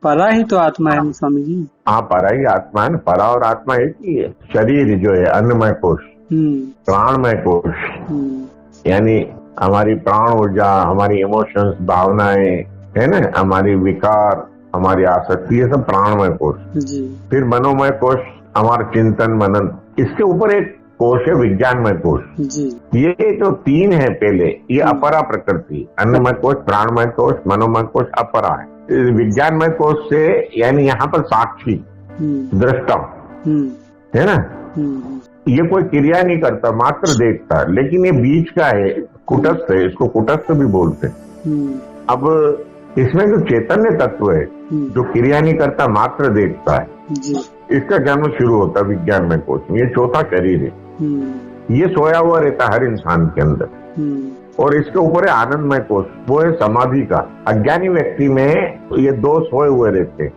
परा ही तो आत्मा है स्वामी जी। हाँ, परा ही आत्मा है ना। परा और आत्मा एक ही है। शरीर जो है अन्नमय कोश, प्राणमय कोश, यानी हमारी प्राण ऊर्जा, हमारी इमोशंस, भावनाएं है ना, हमारी विकार, हमारी आसक्ति, ये सब प्राणमय कोश। फिर मनोमय कोश, हमारा चिंतन मनन। इसके ऊपर एक कोश है विज्ञानमय कोश। ये जो तीन है पहले, ये अपरा प्रकृति, अन्नमय कोश, प्राणमय कोश, मनोमय कोश अपरा है। विज्ञानमय कोश से यानी यहाँ पर साक्षी, दृष्टा है ना, ये कोई क्रिया नहीं करता, मात्र देखता है। लेकिन ये बीच का है, कुटस्थ है, इसको कुटस्थ भी बोलते हैं। अब इसमें जो चैतन्य तत्व है, जो क्रिया नहीं करता, मात्र देखता है, इसका जन्म शुरू होता है विज्ञानमय कोश में। ये चौथा शरीर है, ये सोया हुआ रहता है हर इंसान के अंदर। और इसके ऊपर है आनंदमय कोश, वो है समाधि का। अज्ञानी व्यक्ति में ये दो सोए हुए रहते हैं।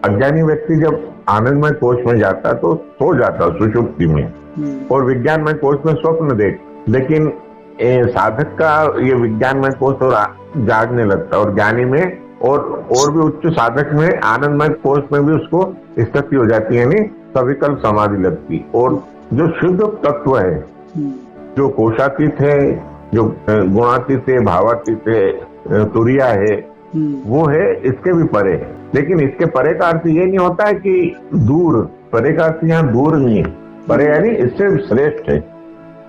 अज्ञानी व्यक्ति जब आनंदमय कोश में जाता है तो सो जाता है सुषुप्ति में, और विज्ञानमय कोश में स्वप्न देख। लेकिन साधक का ये विज्ञानमय कोश और जागने लगता है, और ज्ञानी में और भी उच्च साधक में आनंदमय कोश में भी उसको स्थिति हो जाती है, यानी सविकल्प समाधि लगती। और जो शुद्ध तत्व है, जो कोशातीत है, जो गुणातीत है, भावातीत है, तुरिया है, वो है इसके भी परे। लेकिन इसके परे का अर्थ ये नहीं होता है कि दूर, परे का अर्थ यहाँ दूर नहीं है, परे यानी इससे श्रेष्ठ है।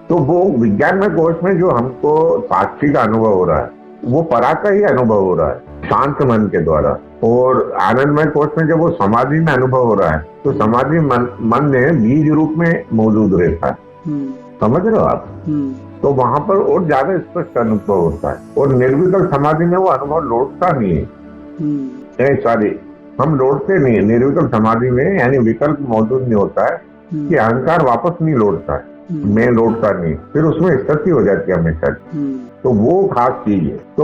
तो वो विज्ञानमय कोश में जो हमको साक्षी का अनुभव हो रहा है, वो परा का ही अनुभव हो रहा है शांत मन के द्वारा। और आनंदमय कोश में जब वो समाधि में अनुभव हो रहा है, तो समाधि मन में बीज रूप में मौजूद रहता है, समझ रहे हो आप। तो वहां पर और ज्यादा स्पष्ट अनुभव होता है। और निर्विकल्प समाधि में वो अनुभव लौटता नहीं है। सॉरी, हम लौटते नहीं है निर्विकल्प समाधि में, यानी विकल्प मौजूद नहीं होता है कि अहंकार वापस नहीं लौटता है, मैं लौटता नहीं, फिर उसमें स्थिति हो जाती है हमेशा। तो वो खास चीज है। तो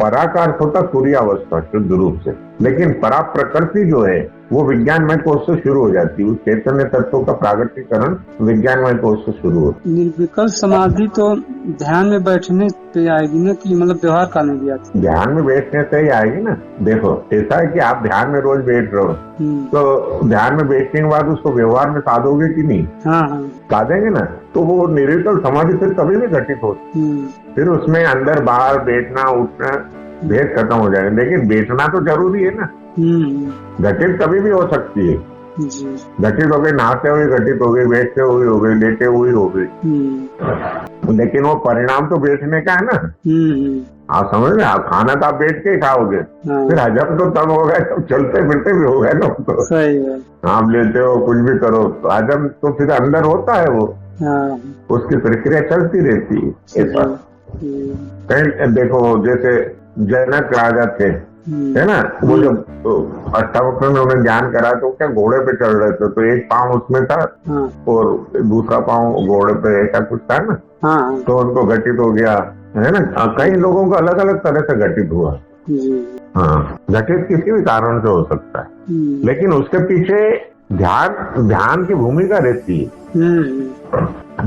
परा का अर्थ होता तुरीयावस्था शुद्ध रूप से। लेकिन परा प्रकृति जो है वो विज्ञानमय कोश से शुरू हो जाती है। उस चैतन्य तत्व का प्रागट्यकरण विज्ञानमय कोश से शुरू होता है। निर्विकल्प समाधि तो ध्यान में बैठने पे आएगी ना, कि मतलब व्यवहार करने भी आती है? ध्यान में बैठने से ही आएगी ना। देखो, ऐसा है कि आप ध्यान में रोज बैठ रहे हो, तो ध्यान में बैठने के बाद उसको व्यवहार में साधोगे कि नहीं? साधेंगे ना। तो वो निर्विकल्प समाधि फिर कभी नहीं घटित होती। फिर उसमें अंदर बाहर बैठना उठना भेद खत्म हो जाएगा। लेकिन बैठना तो जरूरी है ना। घटित कभी भी हो सकती है। घटित हो गई, नहाते हुए घटित हो गई, बैठते हुए हो गई, लेटे हुए हो गई। लेकिन वो परिणाम तो बैठने का है ना। आप समझ रहे, आप खाना तो आप बैठ के ही खाओगे, फिर हजम तो तब होगा जब चलते फिरते भी होगा ना। तो सही है, आप लेते हो कुछ भी करो तो हजम तो फिर अंदर होता है, वो उसकी प्रक्रिया चलती रहती है। ऐसा कहीं देखो, जैसे जनक राजा थे, है ना, वो जब अष्टावक्र में उन्हें ज्ञान करा तो क्या घोड़े पे चढ़ रहे थे, तो एक पांव उसमें था और दूसरा पांव घोड़े पे, ऐसा कुछ था ना। तो उनको घटित हो गया, है ना। कई लोगों को अलग अलग तरह से घटित हुआ। हाँ, घटित किसी भी कारण से हो सकता है, लेकिन उसके पीछे ध्यान की भूमिका रहती है।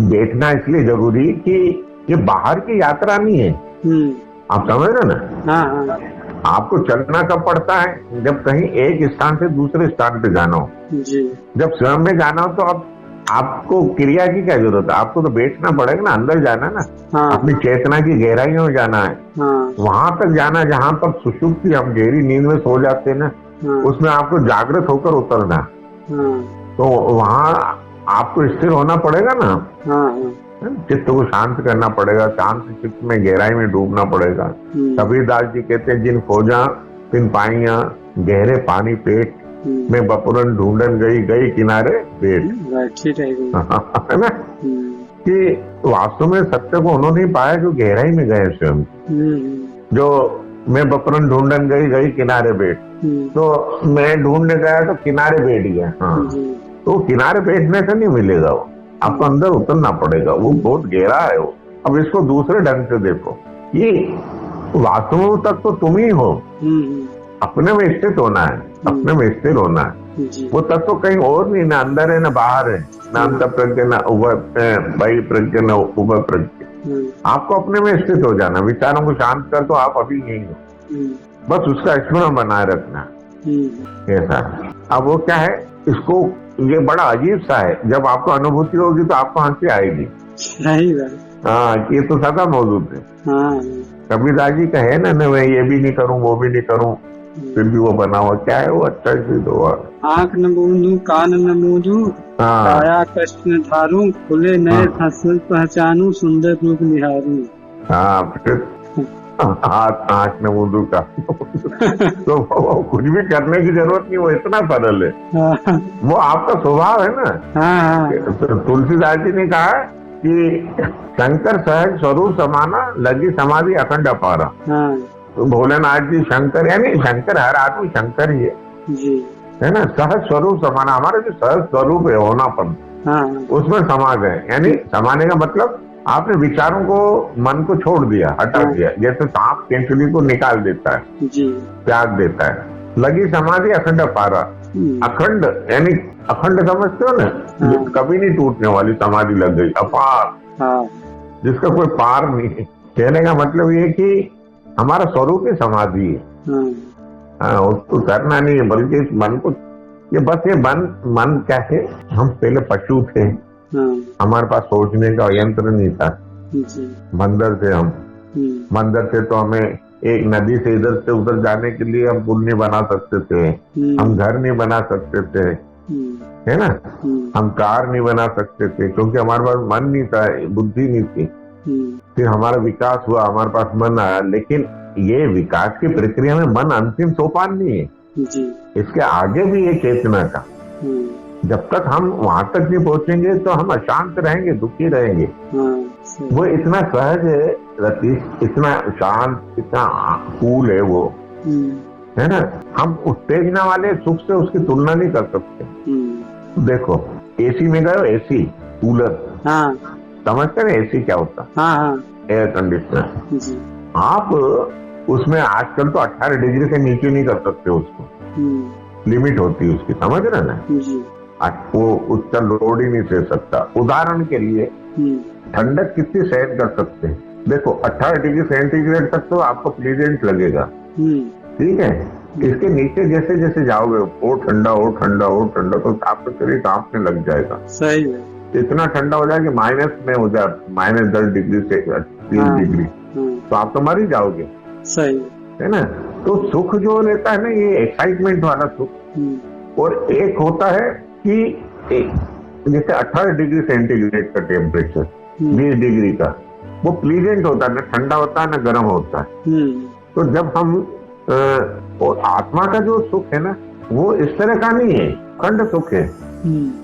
देखना इसलिए जरूरी कि ये बाहर की यात्रा नहीं है। आप समझ रहे ना। आपको चलना कब पड़ता है? जब कहीं एक स्थान से दूसरे स्थान पे जाना हो। जब स्वयं में जाना हो तो आपको क्रिया की क्या जरूरत है? आपको तो बैठना पड़ेगा ना, अंदर जाना ना। अपनी चेतना की गहराइयों में जाना है। वहां तक जाना जहां तक सुषुप्ति, हम गहरी नींद में सो जाते हैं ना, उसमें आपको जागृत होकर उतरना। तो वहां आपको स्थिर होना पड़ेगा ना। चित्त को शांत करना पड़ेगा, शांत चित्त में गहराई में डूबना पड़ेगा। कबीरदास जी कहते हैं, जिन खोजा तिन पाइया गहरे पानी पेट, मैं बपुरन ढूंढन गई किनारे बैठ। है ना, कि वास्तव में सत्य को उन्होंने पाया जो गहराई में गए स्वयं। जो मैं बपुरन ढूंढन गई किनारे बैठ, तो मैं ढूंढने गया तो किनारे बैठ गया। तो किनारे बैठने से नहीं मिलेगा, वो आपको अंदर उतरना पड़ेगा, वो बहुत गहरा है वो। अब इसको दूसरे ढंग से देखो, ये वास्तव तक तो तुम ही हो। अपने में स्थित होना है, अपने में स्थिर होना है। वो तत्व तो कहीं और नहीं, ना अंदर है ना बाहर है, ना अंत प्रज्ञ ना बाह्य प्रज्ञ ना उभय प्रज्ञ। आपको अपने में स्थित हो जाना, विचारों को शांत कर तो आप अभी यही हो। बस उसका स्मरण बनाए रखना। ऐसा। अब वो क्या है, इसको ये बड़ा अजीब सा है, जब आपको अनुभूति होगी तो आपको हंसी आएगी। सही बात। हाँ, ये तो सदा मौजूद है। हाँ, कबीरदास जी का है ना, मैं ये भी नहीं करूं वो भी नहीं करूं, फिर भी वो बना हुआ क्या है वो अच्छा सिद्ध हुआ। आँख न मूंदू कान न मूंदू काया कष्ट न धारू खुले नए हंस पहचानू सुंदर रूप निहारू। हाँ, फिर हाथ आँख न मूंदू का तो वो कुछ भी करने की जरूरत नहीं, वो इतना सरल है। वो आपका स्वभाव है ना। तुलसीदास जी ने कहा कि शंकर सहज स्वरूप समाना लगी समाधि अखंड अपारा। तो भोलेनाथ जी शंकर, यानी शंकर हर आदमी शंकर ही है ना। सहज स्वरूप समाना, हमारा जो सहज स्वरूप है होनापन, उसमें समा गए। यानी समाने का मतलब आपने विचारों को, मन को छोड़ दिया, हटा दिया, जैसे सांप केंचुली को निकाल देता है, त्याग देता है। लगी समाधि अखंड अपारा। अखंड यानी अखंड समझते हो ना, कभी नहीं टूटने वाली समाधि लग गई, अपार, जिसका कोई पार नहीं है। कहने का मतलब ये कि हमारा स्वरूप ही समाधि है। हाँ, उसको करना नहीं है, बल्कि इस मन को, ये बस ये मन क्या है, हम पहले पशु थे, हमारे पास सोचने का यंत्र नहीं था। मंदिर थे हम, मंदिर से तो हमें एक नदी से इधर से उधर जाने के लिए हम पुल नहीं बना सकते थे, हम घर नहीं बना सकते थे, है ना। हम कार नहीं बना सकते थे क्योंकि हमारे पास मन नहीं था, बुद्धि नहीं थी। फिर हमारा विकास हुआ, हमारे पास मन आया। लेकिन ये विकास की प्रक्रिया में मन अंतिम सोपान नहीं है, इसके आगे भी ये चेतना का। जब तक हम वहां तक नहीं पहुंचेंगे तो हम अशांत रहेंगे, दुखी रहेंगे। वो इतना सहज है रतीश, इतना शांत, इतना कूल है वो, है ना। हम उत्तेजना वाले सुख से उसकी तुलना नहीं कर सकते। देखो एसी में गए, एसी कूलर, समझते ना एसी क्या होता, एयर कंडीशनर। आप उसमें आजकल तो 18 डिग्री से नीचे नहीं कर सकते उसको, लिमिट होती है उसकी, समझ रहे ना। वो उसका लोड ही नहीं सह सकता। उदाहरण के लिए ठंडक कितनी सहन कर सकते हैं, देखो 18 डिग्री सेंटीग्रेड तक तो आपको प्लीजेंट लगेगा, ठीक है। इसके नीचे जैसे जैसे जाओगे, वो ठंडा वो ठंडा वो ठंडा, तो आपका शरीर कांपने लग जाएगा। सही है। इतना ठंडा हो जाए कि माइनस में हो जाए, -10 डिग्री से 3 डिग्री, तो आप तो मर ही जाओगे। सही है ना। तो सुख जो लेता है ना, ये एक्साइटमेंट वाला सुख, और एक होता है कि जैसे 18 डिग्री सेंटीग्रेड का टेम्परेचर, 20 डिग्री का, वो प्लीजेंट होता है, ना ठंडा होता है ना गर्म होता है। तो जब हम और आत्मा का जो सुख है ना, वो इस तरह का नहीं है, अखंड सुख है,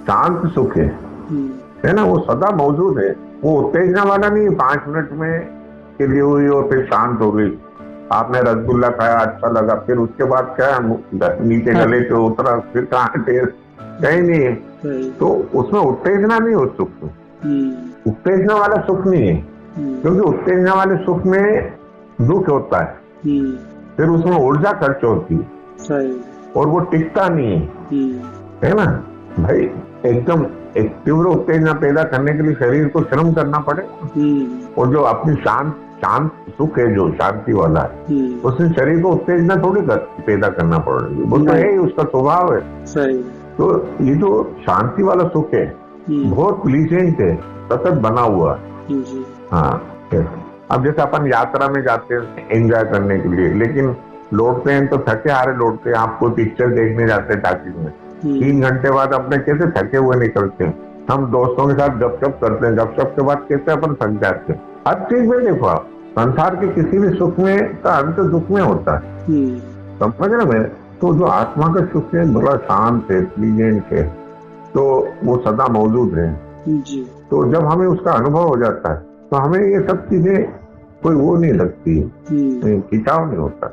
शांत सुख है ना। वो सदा मौजूद है, वो उत्तेजना वाला नहीं, 5 मिनट में के लिए हुई और फिर शांत हो गई। आपने रसगुल्ला खाया, अच्छा लगा, फिर उसके बाद क्या नीचे गले पे उतरा, फिर कहाँ टेस्ट, कहीं नहीं है। तो उसमें उत्तेजना नहीं हो, सुख में उत्तेजना वाला सुख नहीं है, क्योंकि उत्तेजना वाले सुख में दुख होता है, फिर उसमें ऊर्जा खर्च होती है और वो टिकता नहीं है ना भाई। एकदम एक तीव्र उत्तेजना पैदा करने के लिए शरीर को श्रम करना पड़े, और जो अपनी शांत सुख है, जो शांति वाला है, उसमें शरीर को उत्तेजना थोड़ी पैदा करना पड़ेगी, वो तो है, उसका स्वभाव है। तो ये जो शांति वाला सुख है, बहुत प्लीजेंट है, सतत बना हुआ है। हाँ, अब जैसे अपन यात्रा में जाते हैं एंजॉय करने के लिए, लेकिन लौटते हैं तो थके हारे लौटते हैं। आप कोई पिक्चर देखने जाते हैं टाकीज में, 3 घंटे बाद अपने कैसे थके हुए निकलते हैं। हम दोस्तों के साथ गपशप करते हैं, गपशप के बाद कैसे अपन थक जाते हैं। हर चीज में देखो आप, संसार के किसी भी सुख में का अंत दुख में होता है, समझ रहे मैं। तो जो आत्मा का सुख है, बड़ा शांत है, प्लीजेंट है, तो वो सदा मौजूद है। तो जब हमें उसका अनुभव हो जाता है, तो हमें ये सब चीजें कोई वो नहीं लगती, खिंचाव नहीं होता।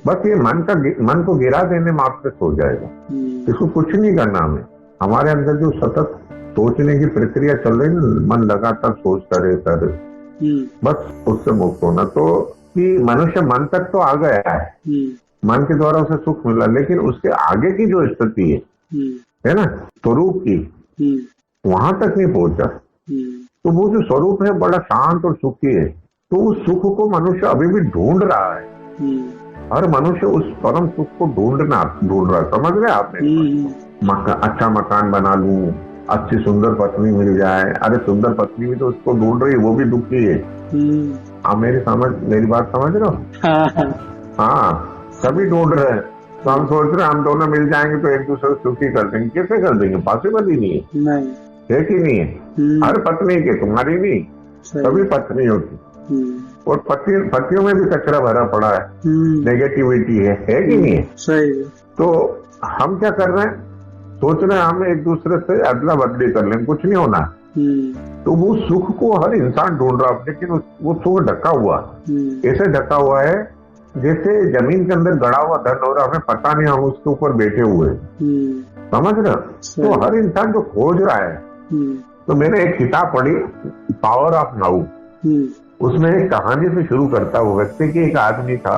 बस ये मन को गिरा देने मात्र से हो जाएगा, इसको कुछ नहीं करना हमें। हमारे अंदर जो सतत सोचने की प्रक्रिया चल रही है ना, मन लगातार सोचता रहता है, बस उससे मुक्त होना। तो कि मनुष्य मन तक तो आ गया है, मन के द्वारा उसे सुख मिला, लेकिन उसके आगे की जो स्थिति है ना स्वरूप की, वहां तक नहीं पहुंचा। तो वो जो स्वरूप है बड़ा शांत और सुखी है, तो उस सुख को मनुष्य अभी भी ढूंढ रहा है। हर मनुष्य उस परम सुख को ढूंढ रहा, समझ रहे आपने? अच्छा मकान बना लूं, अच्छी सुंदर पत्नी मिल जाए, अरे सुंदर पत्नी भी तो उसको ढूंढ रही है, वो भी दुखी है। आप मेरी बात समझ रहे हो? हाँ, सभी ढूंढ रहे हैं। तो हम सोच रहे हैं हम दोनों मिल जाएंगे तो एक दूसरे को सुखी कर देंगे। कैसे कर देंगे? पॉसिबल ही नहीं है कि नहीं है? हर पत्नी के, तुम्हारी नहीं, सभी पत्नियों की। और पतियों में भी कचरा भरा पड़ा है, नेगेटिविटी है कि नहीं है? सही। तो हम क्या कर रहे हैं, सोच रहे हैं हम एक दूसरे से अदला बदली कर लें, कुछ नहीं होना। तो वो सुख को हर इंसान ढूंढ रहा है, लेकिन वो सुख ढका हुआ, ऐसे ढका हुआ है जैसे जमीन के अंदर गड़ा हुआ धन हो रहा, हमें पता नहीं, हम उसके ऊपर बैठे हुए। समझ रहे? तो हर इंसान जो खोज रहा है, तो मैंने एक किताब पढ़ी, पावर ऑफ नाउ। उसमें एक कहानी से शुरू करता वो व्यक्ति कि एक आदमी था,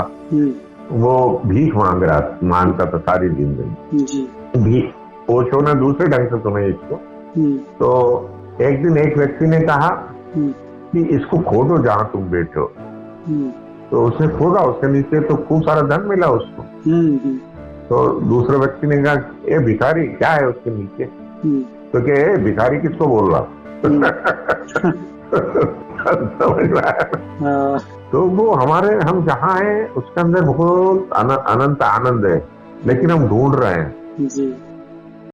वो भीख मांगता था सारी जिंदगी। ओशो ने दूसरे ढंग से सुना इसको। तो एक दिन एक व्यक्ति ने कहा कि इसको खोदो जहां तुम बैठे हो। तो उसने खोदा, उसके नीचे तो खूब सारा धन मिला उसको। तो दूसरे व्यक्ति ने कहा, ए भिखारी, क्या है उसके नीचे? तो क्या भिखारी किसको बोल रहा? समझ रहा है? तो वो हम जहाँ हैं उसके अंदर बहुत अनंत आनंद है, लेकिन हम ढूंढ रहे हैं।